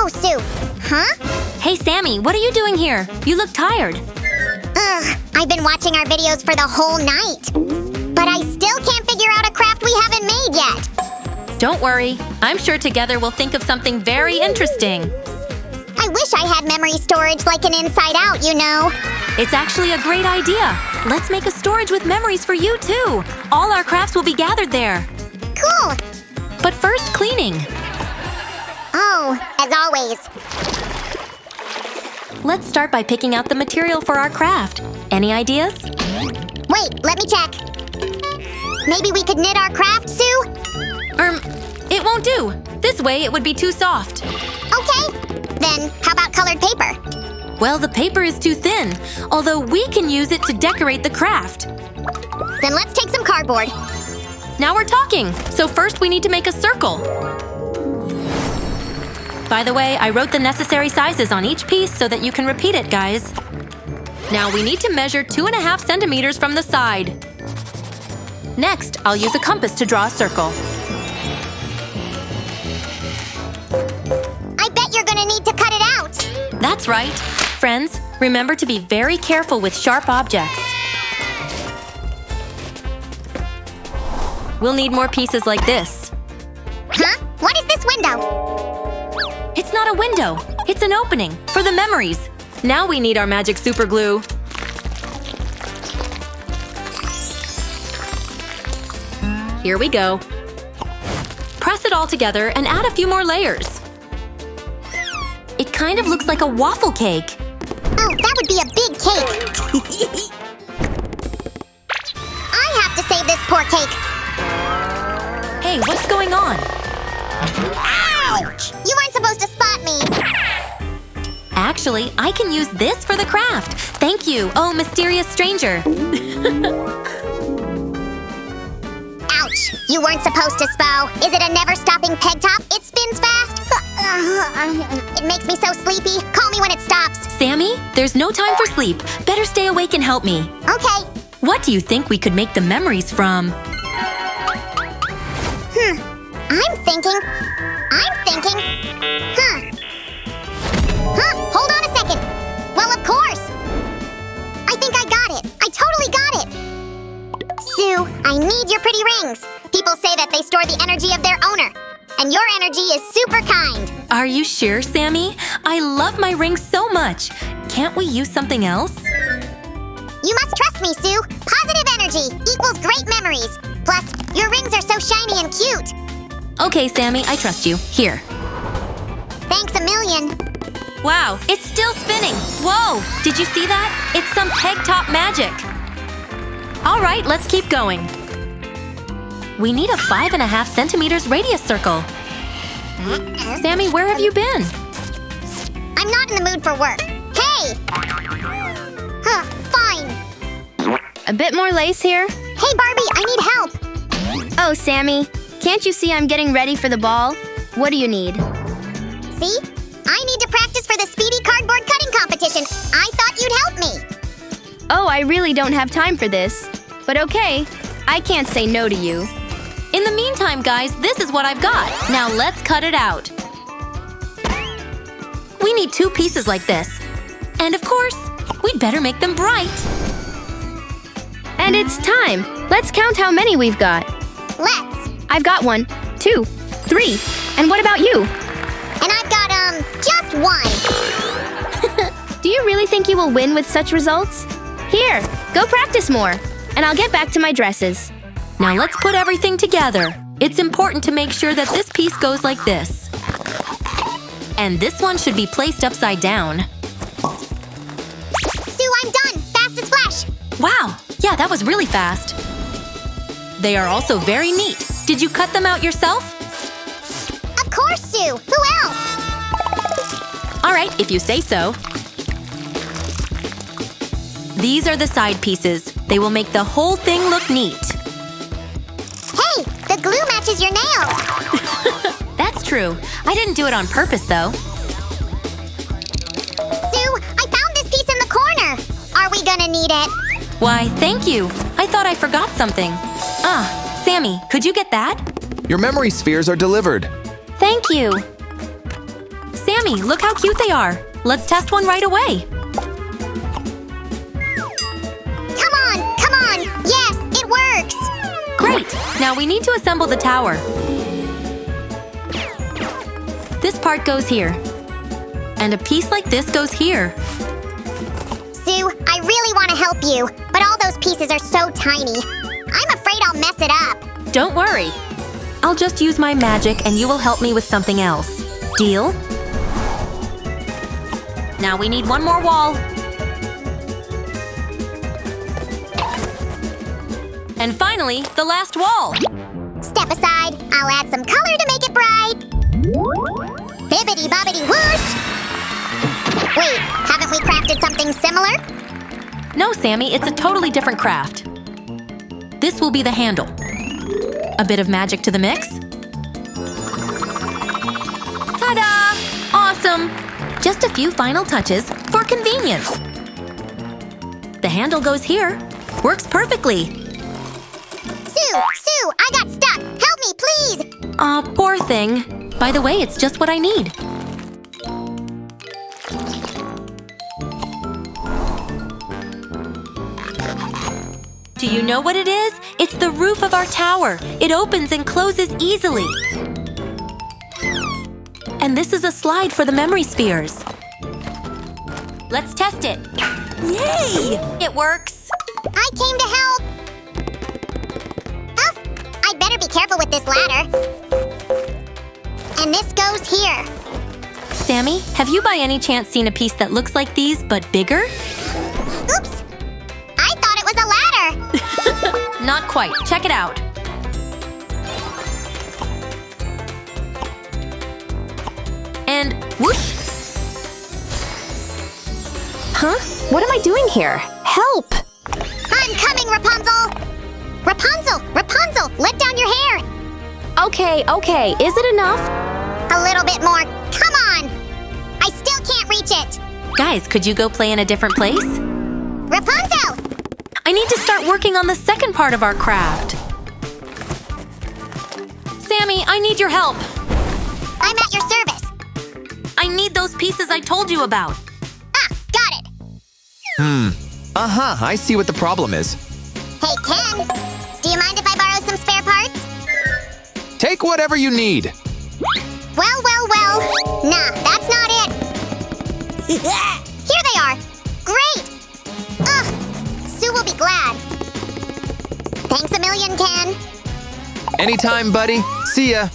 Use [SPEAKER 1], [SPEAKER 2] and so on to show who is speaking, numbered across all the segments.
[SPEAKER 1] Oh, Sue. Huh?
[SPEAKER 2] Hey, Sammy, what are you doing here? You look tired.
[SPEAKER 1] Ugh, I've been watching our videos for the whole night. But I still can't figure out a craft we haven't made yet.
[SPEAKER 2] Don't worry. I'm sure together we'll think of something very interesting.
[SPEAKER 1] I wish I had memory storage like an Inside Out, you know.
[SPEAKER 2] It's actually a great idea. Let's make a storage with memories for you, too. All our crafts will be gathered there.
[SPEAKER 1] Cool.
[SPEAKER 2] But first, cleaning.
[SPEAKER 1] Oh, as always.
[SPEAKER 2] Let's start by picking out the material for our craft. Any ideas?
[SPEAKER 1] Wait, let me check. Maybe we could knit our craft, Sue?
[SPEAKER 2] It won't do. This way it would be too soft.
[SPEAKER 1] Okay. Then, how about colored paper?
[SPEAKER 2] Well, the paper is too thin, although we can use it to decorate the craft.
[SPEAKER 1] Then let's take some cardboard.
[SPEAKER 2] Now we're talking. So first we need to make a circle. By the way, I wrote the necessary sizes on each piece so that you can repeat it, guys. Now we need to measure 2.5 centimeters from the side. Next, I'll use a compass to draw a circle.
[SPEAKER 1] I bet you're gonna need to cut it out.
[SPEAKER 2] That's right. Friends, remember to be very careful with sharp objects. We'll need more pieces like this.
[SPEAKER 1] Huh? What is this window?
[SPEAKER 2] It's not a window. It's an opening for the memories. Now we need our magic super glue. Here we go. Press it all together and add a few more layers. It kind of looks like a waffle cake.
[SPEAKER 1] Oh, that would be a big cake. I have to save this poor cake.
[SPEAKER 2] Hey, what's going on?
[SPEAKER 1] Ouch! You weren't supposed to spot me.
[SPEAKER 2] Actually, I can use this for the craft. Thank you, oh mysterious stranger.
[SPEAKER 1] Ouch! You weren't supposed to spow. Is it a never-stopping peg top? It spins fast. It makes me so sleepy. Call me when it stops.
[SPEAKER 2] Sammy, there's no time for sleep. Better stay awake and help me.
[SPEAKER 1] Okay.
[SPEAKER 2] What do you think we could make the memories from?
[SPEAKER 1] I'm thinking. Hold on a second. Well, of course. I think I got it. I totally got it. Sue, I need your pretty rings. People say that they store the energy of their owner. And your energy is super kind.
[SPEAKER 2] Are you sure, Sammy? I love my rings so much. Can't we use something else?
[SPEAKER 1] You must trust me, Sue. Positive energy equals great memories. Plus, your rings are so shiny and cute.
[SPEAKER 2] Okay, Sammy, I trust you. Here.
[SPEAKER 1] Thanks a million.
[SPEAKER 2] Wow, it's still spinning. Whoa, did you see that? It's some peg top magic. All right, let's keep going. We need a 5.5 centimeters radius circle. Sammy, where have you been?
[SPEAKER 1] I'm not in the mood for work. Hey! Fine.
[SPEAKER 3] A bit more lace here?
[SPEAKER 1] Hey, Barbie, I need help.
[SPEAKER 3] Oh, Sammy, can't you see I'm getting ready for the ball? What do you need?
[SPEAKER 1] See? I need to practice for the speedy cardboard cutting competition. I thought you'd help me.
[SPEAKER 3] Oh, I really don't have time for this. But okay, I can't say no to you.
[SPEAKER 2] In the meantime, guys, this is what I've got. Now let's cut it out. We need 2 pieces like this. And of course, we'd better make them bright.
[SPEAKER 3] And it's time. Let's count how many we've got.
[SPEAKER 1] Let's.
[SPEAKER 3] I've got 1, 2, 3. And what about you?
[SPEAKER 1] And I've got, just 1.
[SPEAKER 3] Do you really think you will win with such results? Here, go practice more. And I'll get back to my dresses.
[SPEAKER 2] Now let's put everything together. It's important to make sure that this piece goes like this. And this one should be placed upside down.
[SPEAKER 1] Sue, I'm done. Fast as flash.
[SPEAKER 2] Wow, yeah, that was really fast. They are also very neat. Did you cut them out yourself?
[SPEAKER 1] Of course, Sue. Who else?
[SPEAKER 2] All right, if you say so. These are the side pieces. They will make the whole thing look neat.
[SPEAKER 1] Hey, the glue matches your nails.
[SPEAKER 2] That's true. I didn't do it on purpose, though.
[SPEAKER 1] Sue, I found this piece in the corner. Are we gonna need it?
[SPEAKER 2] Why, thank you. I thought I forgot something. Ah, Sammy, could you get that?
[SPEAKER 4] Your memory spheres are delivered.
[SPEAKER 2] Thank you. Sammy, Sammy, look how cute they are. Let's test one right away.
[SPEAKER 1] Come on, come on! Yes, it works!
[SPEAKER 2] Great! Now we need to assemble the tower. This part goes here. And a piece like this goes here.
[SPEAKER 1] Sue, I really want to help you, but all those pieces are so tiny. I'm afraid I'll mess it up.
[SPEAKER 2] Don't worry. I'll just use my magic and you will help me with something else. Deal? Now we need one more wall. And finally, the last wall.
[SPEAKER 1] Step aside. I'll add some color to make it bright. Bibbidi bobbidi whoosh! Wait, haven't we crafted something similar?
[SPEAKER 2] No, Sammy, it's a totally different craft. This will be the handle. A bit of magic to the mix. Ta-da! Awesome! Just a few final touches for convenience. The handle goes here. Works perfectly.
[SPEAKER 1] Sue, I got stuck. Help me, please.
[SPEAKER 2] Aw, poor thing. By the way, it's just what I need. Do you know what it is? It's the roof of our tower. It opens and closes easily. And this is a slide for the memory spheres. Let's test it. Yay! It works.
[SPEAKER 1] I came to help. Oh, I'd better be careful with this ladder. And this goes here.
[SPEAKER 2] Sammy, have you by any chance seen a piece that looks like these but bigger?
[SPEAKER 1] Oops! I thought it was a ladder.
[SPEAKER 2] Not quite. Check it out. And whoosh!
[SPEAKER 3] Huh? What am I doing here? Help!
[SPEAKER 1] I'm coming, Rapunzel! Rapunzel, let down your hair!
[SPEAKER 3] Okay. Is it enough?
[SPEAKER 1] A little bit more. Come on! I still can't reach it!
[SPEAKER 2] Guys, could you go play in a different place?
[SPEAKER 1] Rapunzel!
[SPEAKER 2] I need to start working on the second part of our craft. Sammy, I need your help.
[SPEAKER 1] I'm at your service.
[SPEAKER 2] I need those pieces I told you about.
[SPEAKER 1] Ah, got it!
[SPEAKER 4] I see what the problem is.
[SPEAKER 1] Hey, Ken, do you mind if I borrow some spare parts?
[SPEAKER 4] Take whatever you need.
[SPEAKER 1] Well. Nah, that's not it. Here they are. Great! Ugh, Sue will be glad. Thanks a million, Ken.
[SPEAKER 4] Anytime, buddy. See ya.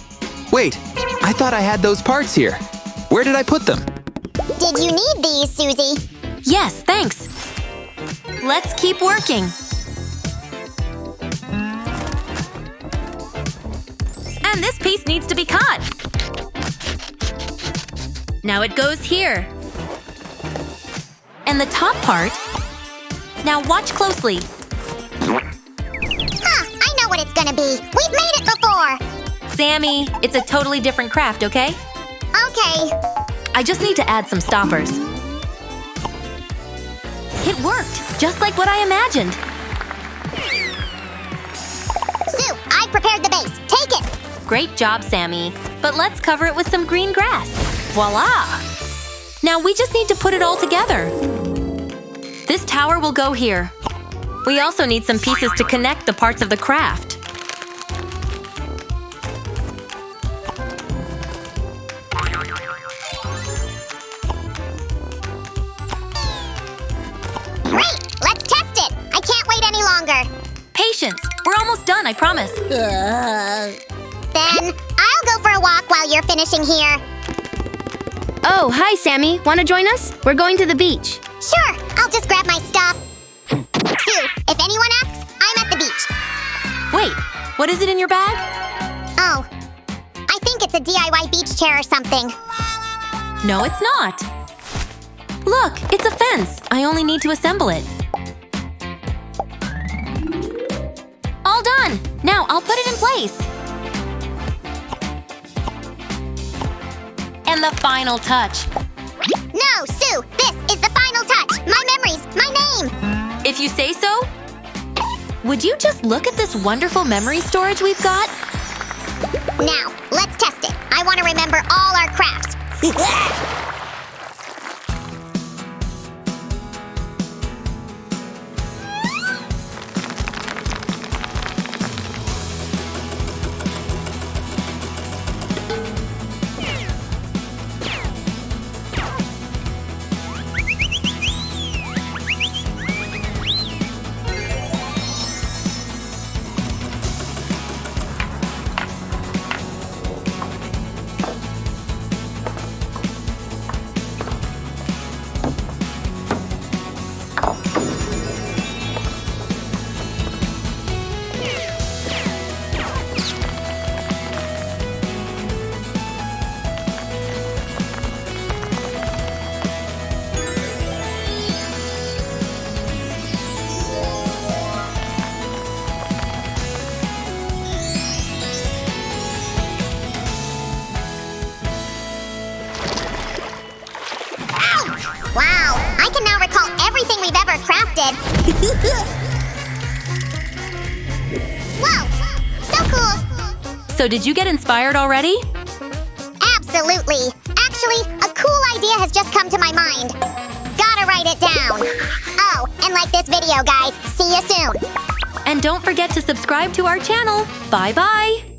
[SPEAKER 4] Wait, I thought I had those parts here. Where did I put them?
[SPEAKER 1] Did you need these, Susie?
[SPEAKER 2] Yes, thanks. Let's keep working. And this piece needs to be cut. Now it goes here. And the top part. Now watch closely.
[SPEAKER 1] I know what it's gonna be. We've made it before.
[SPEAKER 2] Sammy, it's a totally different craft, okay?
[SPEAKER 1] Okay.
[SPEAKER 2] I just need to add some stoppers. It worked, just like what I imagined.
[SPEAKER 1] Sue, I've prepared the base. Take it.
[SPEAKER 2] Great job, Sammy. But let's cover it with some green grass. Voila! Now we just need to put it all together. This tower will go here. We also need some pieces to connect the parts of the craft.
[SPEAKER 1] Great! Let's test it! I can't wait any longer.
[SPEAKER 2] Patience! We're almost done, I promise.
[SPEAKER 1] Then I'll go for a walk while you're finishing here.
[SPEAKER 3] Oh, hi, Sammy. Want to join us? We're going to the beach.
[SPEAKER 1] Sure, I'll just grab my stuff. Sue, if anyone asks, I'm at the beach.
[SPEAKER 2] Wait, what is it in your bag?
[SPEAKER 1] Oh, I think it's a DIY beach chair or something.
[SPEAKER 2] No, it's not. Look, it's a fence. I only need to assemble it. All done. Now I'll put it in place. And the final touch.
[SPEAKER 1] No, Sue, this is the final touch. My memories, my name.
[SPEAKER 2] If you say so. Would you just look at this wonderful memory storage we've got?
[SPEAKER 1] Now, let's test it. I want to remember all our crafts. everything we've ever crafted. Whoa! So cool!
[SPEAKER 2] So did you get inspired already?
[SPEAKER 1] Absolutely. Actually, a cool idea has just come to my mind. Gotta write it down. Oh, and like this video, guys. See you soon.
[SPEAKER 2] And don't forget to subscribe to our channel. Bye-bye!